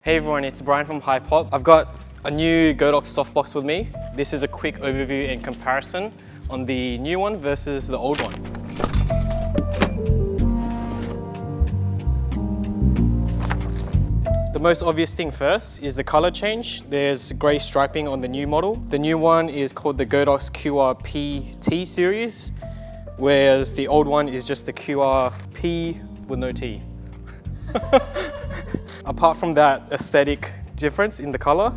Hey everyone, it's Brian from Hypop. I've got a new Godox Softbox with me. This is a quick overview and comparison on the new one versus the old one. The most obvious thing first is the color change. There's gray striping on the new model. The new one is called the Godox QRP Series, whereas the old one is just the QRP with no T. Apart from that aesthetic difference in the color,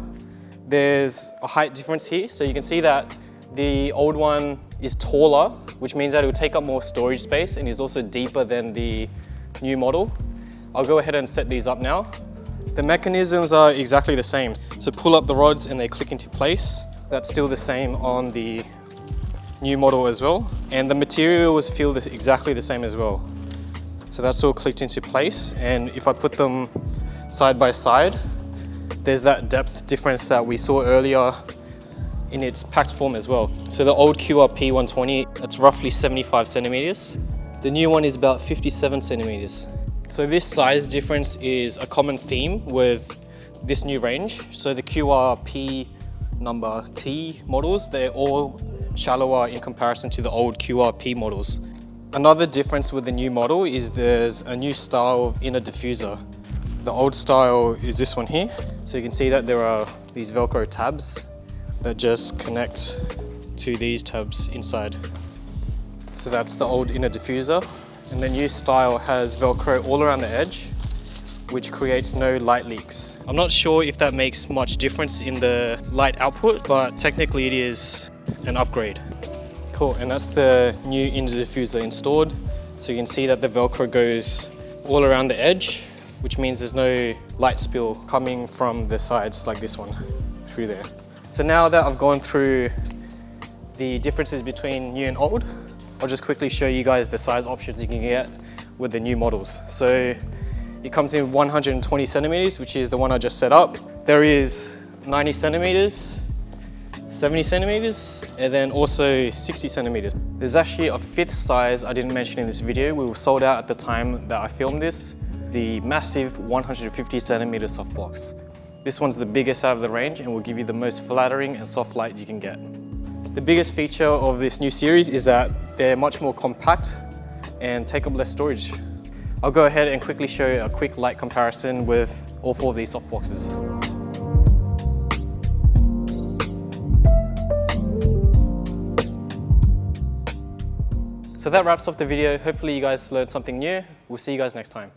there's a height difference here. So you can see that the old one is taller, which means that it will take up more storage space and is also deeper than the new model. I'll go ahead and set these up now. The mechanisms are exactly the same. So pull up the rods and they click into place. That's still the same on the new model as well. And the materials feel exactly the same as well. So that's all clicked into place. And if I put them side by side, there's that depth difference that we saw earlier in its packed form as well. So the old QR-P120, that's roughly 75 centimeters. The new one is about 57 centimeters. So this size difference is a common theme with this new range. So the QR-P number T models, they're all shallower in comparison to the old QR-P models. Another difference with the new model is there's a new style of inner diffuser. The old style is this one here. So you can see that there are these Velcro tabs that just connect to these tabs inside. So that's the old inner diffuser. And the new style has Velcro all around the edge, which creates no light leaks. I'm not sure if that makes much difference in the light output, but technically it is an upgrade. Cool, and that's the new inner diffuser installed. So you can see that the Velcro goes all around the edge, which means there's no light spill coming from the sides like this one through there. So now that I've gone through the differences between new and old, I'll just quickly show you guys the size options you can get with the new models. So it comes in 120 centimeters, which is the one I just set up. There is 90 centimeters, 70 centimeters, and then also 60 centimeters. There's actually a fifth size I didn't mention in this video. We were sold out at the time that I filmed this, the massive 150 centimeter softbox. This one's the biggest out of the range and will give you the most flattering and soft light you can get. The biggest feature of this new series is that they're much more compact and take up less storage. I'll go ahead and quickly show you a quick light comparison with all four of these softboxes. So that wraps up the video. Hopefully you guys learned something new. We'll see you guys next time.